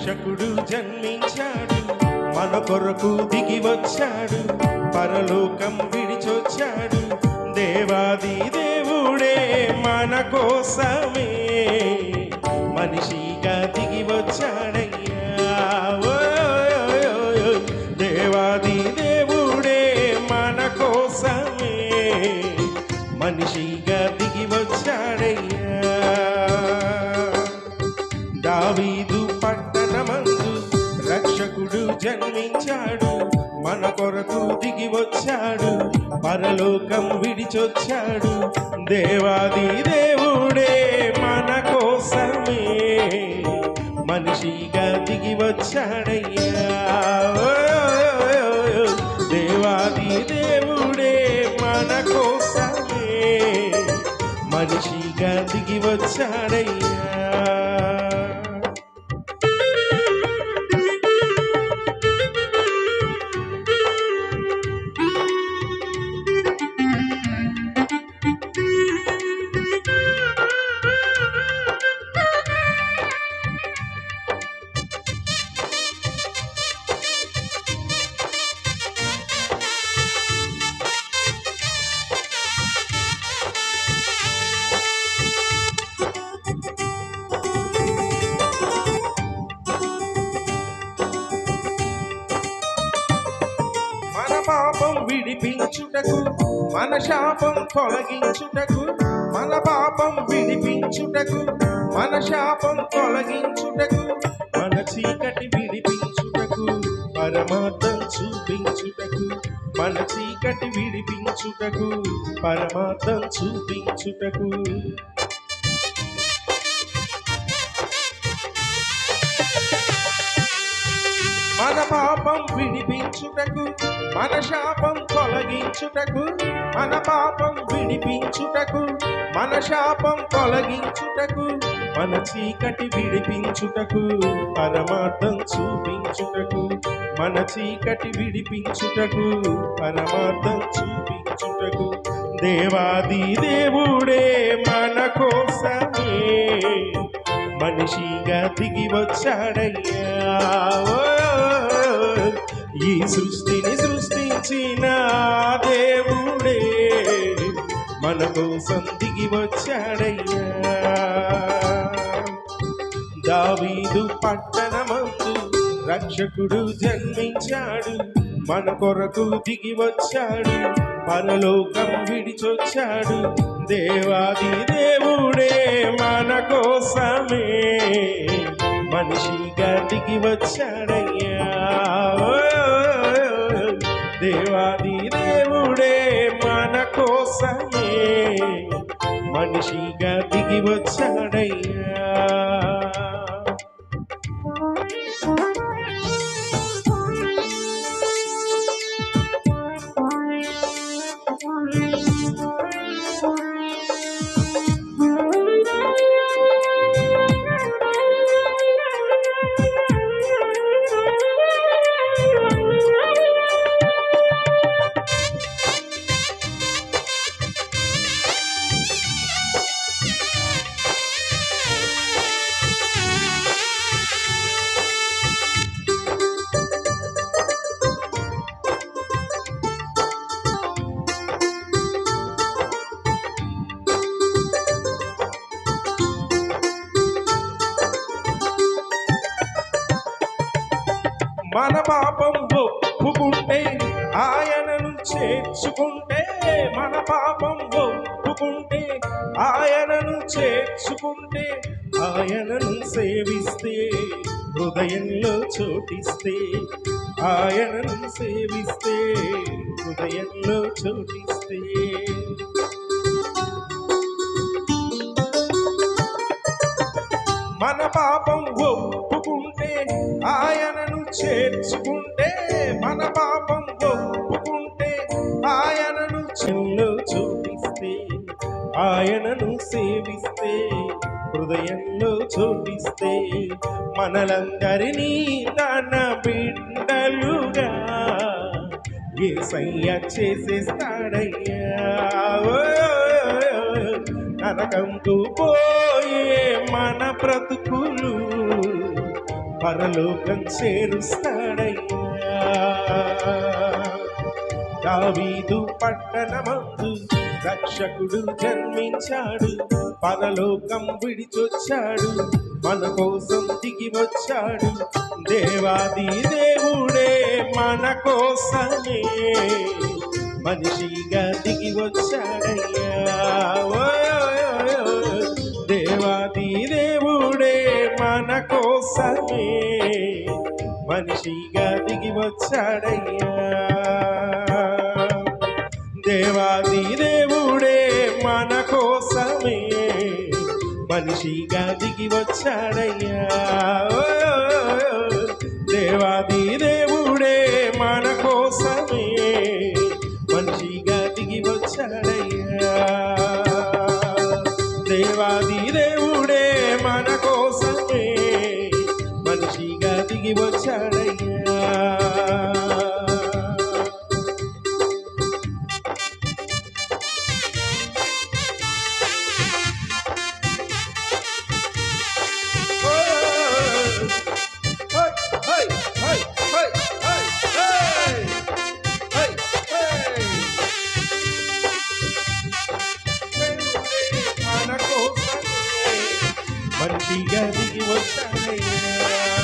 రక్షకుడు జన్మించాడు, మన కొరకు దిగి వచ్చాడు, పరలోకం విడిచొచ్చాడు. దేవాది దేవుడే మన కోసమే మనిషిగా దిగి వచ్చాడయ్యా. దేవాది దేవుడే మన కోసమే మనిషిగా దిగి వచ్చాడయ్యా. దావీదు పట్టణమందు రక్షకుడు జన్మించాడు, మన కొరకు దిగి వచ్చాడు, పరలోకం విడిచొచ్చాడు. దేవాది దేవుడే మన కోసమే మనిషిగా దిగి వచ్చాడయ్యా. దేవాది దేవుడే మన కోసమే మనిషిగా దిగి వచ్చాడయ్యా. పాపం విడిపించుటకు, మన శాపం తొలగించుటకు, మన పాపం విడిపించుటకు, మన శాపం తొలగించుటకు, మన చీకటి విడిపించుటకు, పరమార్థం చూపించుటకు, మన చీకటి విడిపించుటకు, పరమార్థం చూపించుటకు. మన పాపం విడిపించుటకు, మన శాపం తొలగించుటకు, మన పాపం విడిపించుటకు, మన శాపం తొలగించుటకు, మన చీకటి విడిపించుటకు, పరమార్థం చూపించుటకు, మన చీకటి విడిపించుటకు, పరమార్థం చూపించుటకు. దేవాది దేవుడే మన కోసమే మనిషిగా దిగి వచ్చాడయ్యా. ఈ సృష్టిని సృష్టించిన దేవుడే మన కోసం దిగి వచ్చాడయ్యా. దావీదు పట్టణమందు రక్షకుడు జన్మించాడు, మన కొరకు దిగి వచ్చాడు, పరలోకం విడిచొచ్చాడు. దేవాది దేవుడే మన కోసమే మనిషిగా దిగి వచ్చాడయ్యా. దేవాది దేవుడే మన కోసమే మనిషిగా దిగి వచ్చాడయ్యా. మన పాపం ఒప్పుకుంటే ఆయనను చేర్చుకుంటే, మన పాపం ఒప్పుకుంటే ఆయనను చేర్చుకుంటే, ఆయనను సేవిస్తే హృదయంలో చోటిస్తే, ఆయనను సేవిస్తే హృదయంలో చోటిస్తే. మన పాపం ఒప్పుకుంటే ఆయనను చేర్చుకుంటే, మన పాపం ఒప్పుకుంటే ఆయనను చెల్లో చూపిస్తే, ఆయనను సేవిస్తే హృదయంలో చోటిస్తే, మనలందరినీ తన బిడ్డలుగా యేసయ్య చేసేస్తాడయ్యా. నరకంకు పోయే మన బ్రతుకులు పరలోకం చేరుస్తాడయ్యా. దావీదు పట్టణమందు రక్షకుడు జన్మించాడు, పరలోకం విడిచొచ్చాడు, మన కోసం దిగి వచ్చాడు. దేవాది దేవుడే మన కోసమే మనిషిగా దిగి వచ్చాడయ్యా. దేవాది దేవుడే మన కోసమే మనిషిగా దిగి వచ్చాడయ్యా. దేవాది దేవుడే మన కోసమే మనిషిగా దిగి వచ్చాడయ్యా. దేవాది దేవుడే మన కోసమే మనిషిగా దిగి వచ్చాడయ్యా. దేవాది దేవుడే మన కోసమే మనిషిగా దిగి వచ్చాడయ్యా. మనిషిగా దిగి వచ్చాడయ్యా.